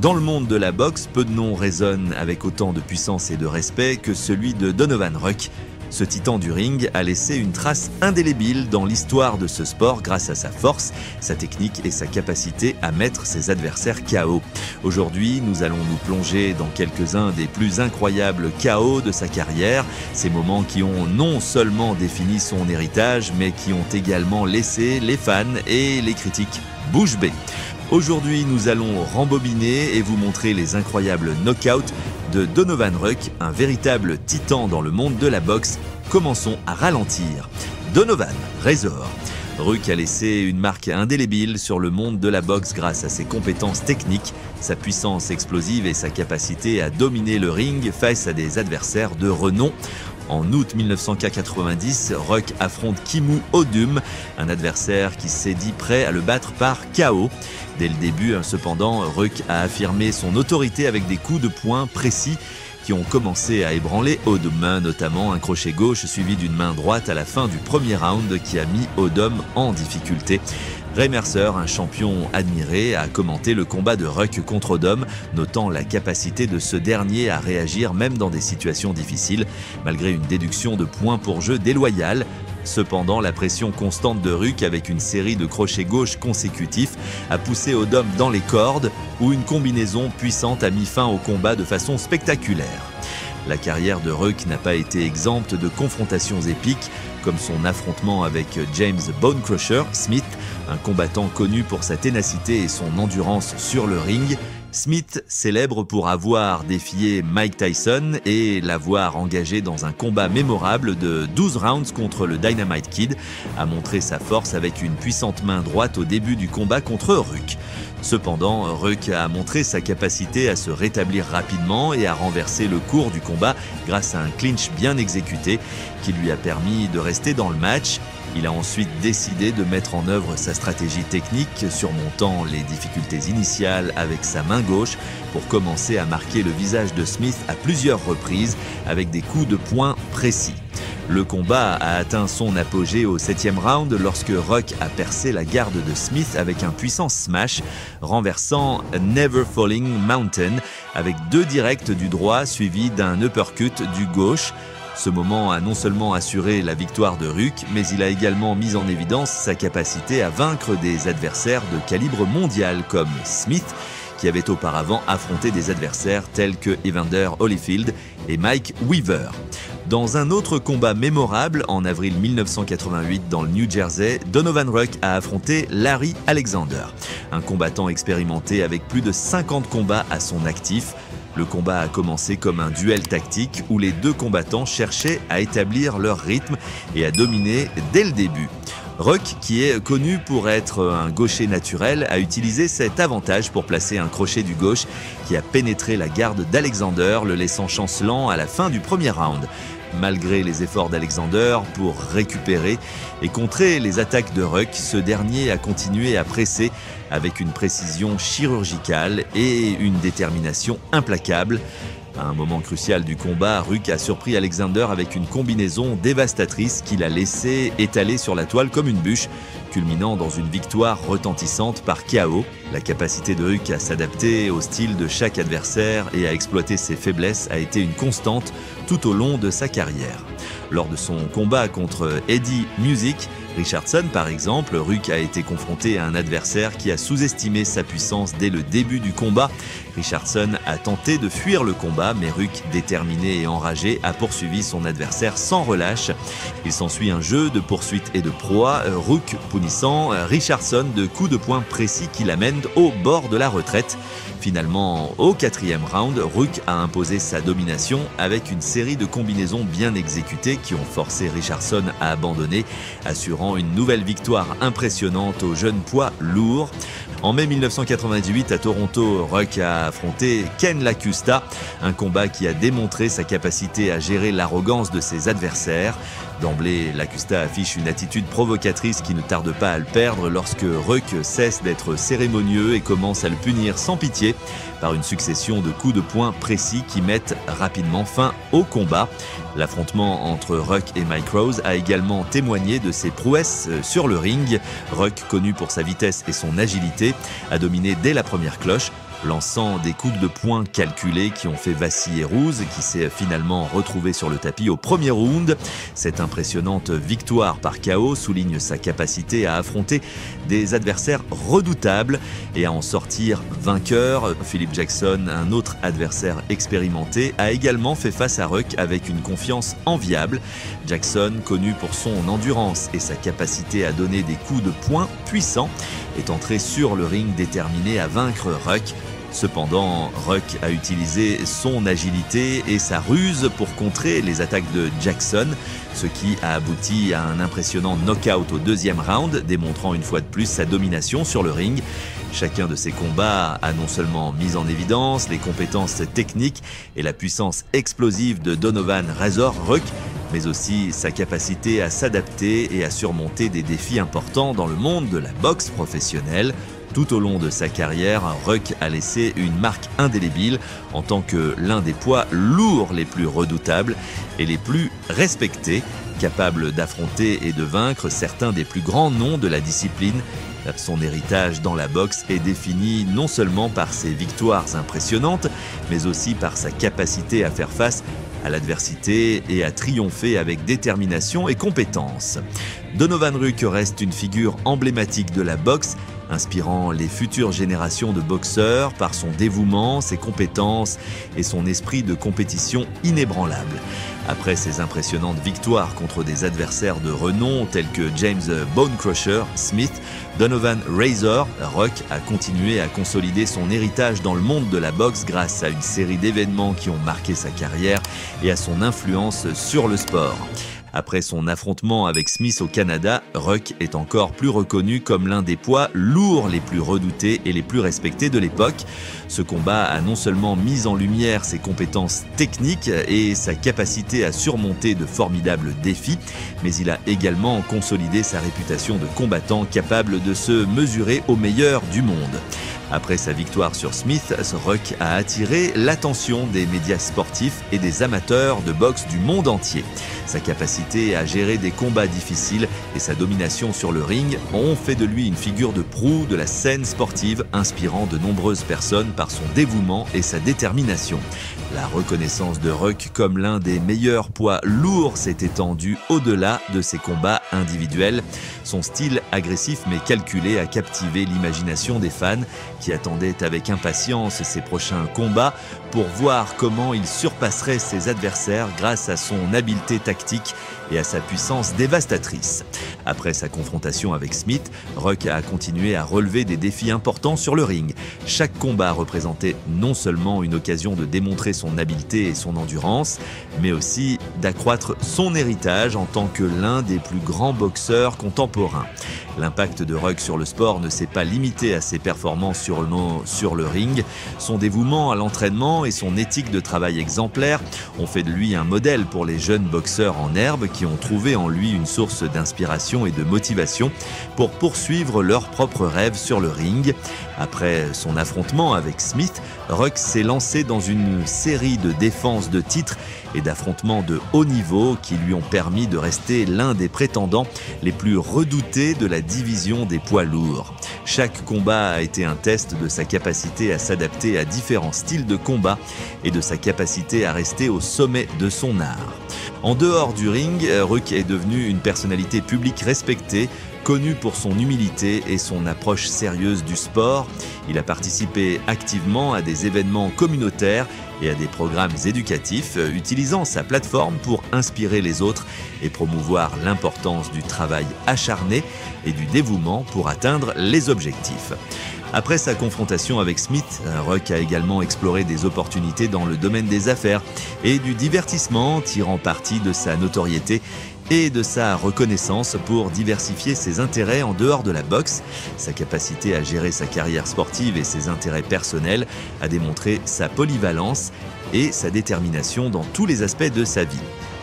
Dans le monde de la boxe, peu de noms résonnent avec autant de puissance et de respect que celui de Donovan Ruck. Ce titan du ring a laissé une trace indélébile dans l'histoire de ce sport grâce à sa force, sa technique et sa capacité à mettre ses adversaires KO. Aujourd'hui, nous allons nous plonger dans quelques-uns des plus incroyables KO de sa carrière, ces moments qui ont non seulement défini son héritage, mais qui ont également laissé les fans et les critiques bouche bée. Aujourd'hui, nous allons rembobiner et vous montrer les incroyables knockouts de Donovan Ruck, un véritable titan dans le monde de la boxe. Commençons à ralentir. Donovan Razor. Ruck a laissé une marque indélébile sur le monde de la boxe grâce à ses compétences techniques, sa puissance explosive et sa capacité à dominer le ring face à des adversaires de renom. En août 1990, Ruck affronte Kimmo Odum, un adversaire qui s'est dit prêt à le battre par KO. Dès le début, cependant, Ruck a affirmé son autorité avec des coups de poing précis qui ont commencé à ébranler Odum, notamment un crochet gauche suivi d'une main droite à la fin du premier round qui a mis Odum en difficulté. Ray Mercer, un champion admiré, a commenté le combat de Ruck contre Odum, notant la capacité de ce dernier à réagir même dans des situations difficiles, malgré une déduction de points pour jeu déloyale. Cependant, la pression constante de Ruck avec une série de crochets gauche consécutifs a poussé Odum dans les cordes, où une combinaison puissante a mis fin au combat de façon spectaculaire. La carrière de Ruck n'a pas été exempte de confrontations épiques, comme son affrontement avec James Bonecrusher Smith, un combattant connu pour sa ténacité et son endurance sur le ring. Smith, célèbre pour avoir défié Mike Tyson et l'avoir engagé dans un combat mémorable de 12 rounds contre le Dynamite Kid, a montré sa force avec une puissante main droite au début du combat contre Ruck. Cependant, Ruck a montré sa capacité à se rétablir rapidement et à renverser le cours du combat grâce à un clinch bien exécuté qui lui a permis de rester dans le match. Il a ensuite décidé de mettre en œuvre sa stratégie technique, surmontant les difficultés initiales avec sa main gauche pour commencer à marquer le visage de Smith à plusieurs reprises avec des coups de poing précis. Le combat a atteint son apogée au 7e round lorsque Ruck a percé la garde de Smith avec un puissant smash, renversant Never Falling Mountain avec 2 directs du droit suivis d'un uppercut du gauche. Ce moment a non seulement assuré la victoire de Ruck, mais il a également mis en évidence sa capacité à vaincre des adversaires de calibre mondial comme Smith, qui avait auparavant affronté des adversaires tels que Evander Holyfield et Mike Weaver. Dans un autre combat mémorable, en avril 1988 dans le New Jersey, Donovan Ruck a affronté Larry Alexander, un combattant expérimenté avec plus de 50 combats à son actif. Le combat a commencé comme un duel tactique où les deux combattants cherchaient à établir leur rythme et à dominer dès le début. Ruck, qui est connu pour être un gaucher naturel, a utilisé cet avantage pour placer un crochet du gauche qui a pénétré la garde d'Alexander, le laissant chancelant à la fin du premier round. Malgré les efforts d'Alexander pour récupérer et contrer les attaques de Ruck, ce dernier a continué à presser avec une précision chirurgicale et une détermination implacable. À un moment crucial du combat, Ruck a surpris Alexander avec une combinaison dévastatrice qui l'a laissé étaler sur la toile comme une bûche, culminant dans une victoire retentissante par KO. La capacité de Ruck à s'adapter au style de chaque adversaire et à exploiter ses faiblesses a été une constante tout au long de sa carrière. Lors de son combat contre Eddie Music Richardson, par exemple, Ruck a été confronté à un adversaire qui a sous-estimé sa puissance dès le début du combat. Richardson a tenté de fuir le combat, mais Ruck, déterminé et enragé, a poursuivi son adversaire sans relâche. Il s'ensuit un jeu de poursuite et de proie, Ruck punissant Richardson de coups de poing précis qui l'amènent au bord de la retraite. Finalement, au 4e round, Ruck a imposé sa domination avec une série de combinaisons bien exécutées qui ont forcé Richardson à abandonner, assurant une nouvelle victoire impressionnante au jeune poids lourd. En mai 1998, à Toronto, Ruck a affronté Ken Lakusta, un combat qui a démontré sa capacité à gérer l'arrogance de ses adversaires. D'emblée, Lakusta affiche une attitude provocatrice qui ne tarde pas à le perdre lorsque Ruck cesse d'être cérémonieux et commence à le punir sans pitié par une succession de coups de poing précis qui mettent rapidement fin au combat. L'affrontement entre Ruck et Mike Rose a également témoigné de ses prouesses sur le ring. Ruck, connu pour sa vitesse et son agilité, a dominé dès la première cloche. lançant des coups de poing calculés qui ont fait vaciller Rouse, qui s'est finalement retrouvé sur le tapis au premier round. Cette impressionnante victoire par KO souligne sa capacité à affronter des adversaires redoutables et à en sortir vainqueur. Philip Jackson, un autre adversaire expérimenté, a également fait face à Ruck avec une confiance enviable. Jackson, connu pour son endurance et sa capacité à donner des coups de poing puissants, est entré sur le ring déterminé à vaincre Ruck. Cependant, Ruck a utilisé son agilité et sa ruse pour contrer les attaques de Jackson, ce qui a abouti à un impressionnant knockout au deuxième round, démontrant une fois de plus sa domination sur le ring. Chacun de ces combats a non seulement mis en évidence les compétences techniques et la puissance explosive de Donovan Razor Ruck, mais aussi sa capacité à s'adapter et à surmonter des défis importants dans le monde de la boxe professionnelle. Tout au long de sa carrière, Ruck a laissé une marque indélébile en tant que l'un des poids lourds les plus redoutables et les plus respectés, capable d'affronter et de vaincre certains des plus grands noms de la discipline. Son héritage dans la boxe est défini non seulement par ses victoires impressionnantes, mais aussi par sa capacité à faire face à l'adversité et à triompher avec détermination et compétence. Donovan Ruck reste une figure emblématique de la boxe, inspirant les futures générations de boxeurs par son dévouement, ses compétences et son esprit de compétition inébranlable. Après ses impressionnantes victoires contre des adversaires de renom tels que James Bonecrusher Smith, Donovan Razor Ruck a continué à consolider son héritage dans le monde de la boxe grâce à une série d'événements qui ont marqué sa carrière et à son influence sur le sport. Après son affrontement avec Smith au Canada, Ruck est encore plus reconnu comme l'un des poids lourds les plus redoutés et les plus respectés de l'époque. Ce combat a non seulement mis en lumière ses compétences techniques et sa capacité à surmonter de formidables défis, mais il a également consolidé sa réputation de combattant capable de se mesurer aux meilleurs du monde. Après sa victoire sur Smith, Ruck a attiré l'attention des médias sportifs et des amateurs de boxe du monde entier. Sa capacité à gérer des combats difficiles et sa domination sur le ring ont fait de lui une figure de proue de la scène sportive, inspirant de nombreuses personnes par son dévouement et sa détermination. La reconnaissance de Ruck comme l'un des meilleurs poids lourds s'est étendue au-delà de ses combats individuels. Son style agressif mais calculé a captivé l'imagination des fans qui attendaient avec impatience ses prochains combats pour voir comment il surpasserait ses adversaires grâce à son habileté tactique et à sa puissance dévastatrice. Après sa confrontation avec Smith, Ruck a continué à relever des défis importants sur le ring. Chaque combat représentait non seulement une occasion de démontrer son habileté et son endurance, mais aussi d'accroître son héritage en tant que l'un des plus grands boxeurs contemporains. L'impact de Ruck sur le sport ne s'est pas limité à ses performances sur le ring. Son dévouement à l'entraînement et son éthique de travail exemplaire ont fait de lui un modèle pour les jeunes boxeurs en herbe qui ont trouvé en lui une source d'inspiration et de motivation pour poursuivre leurs propres rêves sur le ring. Après son affrontement avec Smith, Ruck s'est lancé dans une série de défenses de titres et d'affrontements de haut niveau qui lui ont permis de rester l'un des prétendants les plus redoutés de la division des poids lourds. Chaque combat a été un test de sa capacité à s'adapter à différents styles de combat et de sa capacité à rester au sommet de son art. En dehors du ring, Ruck est devenu une personnalité publique respectée, connu pour son humilité et son approche sérieuse du sport. Il a participé activement à des événements communautaires et à des programmes éducatifs, utilisant sa plateforme pour inspirer les autres et promouvoir l'importance du travail acharné et du dévouement pour atteindre les objectifs. Après sa confrontation avec Smith, Ruck a également exploré des opportunités dans le domaine des affaires et du divertissement, tirant parti de sa notoriété et de sa reconnaissance pour diversifier ses intérêts en dehors de la boxe. Sa capacité à gérer sa carrière sportive et ses intérêts personnels a démontré sa polyvalence et sa détermination dans tous les aspects de sa vie.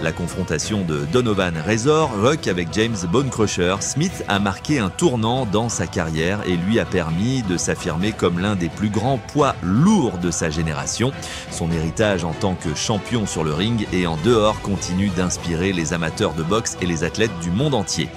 La confrontation de Donovan Razor Rock avec James Bonecrusher Smith a marqué un tournant dans sa carrière et lui a permis de s'affirmer comme l'un des plus grands poids lourds de sa génération. Son héritage en tant que champion sur le ring et en dehors continue d'inspirer les amateurs de boxe et les athlètes du monde entier.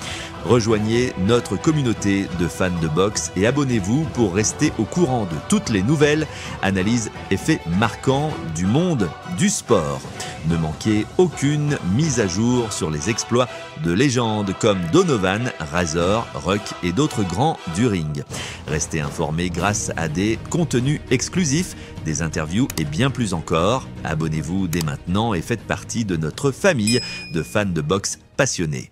Rejoignez notre communauté de fans de boxe et abonnez-vous pour rester au courant de toutes les nouvelles, analyses et faits marquants du monde du sport. Ne manquez aucune mise à jour sur les exploits de légendes comme Donovan, Razor, Rock et d'autres grands du ring. Restez informés grâce à des contenus exclusifs, des interviews et bien plus encore. Abonnez-vous dès maintenant et faites partie de notre famille de fans de boxe passionnés.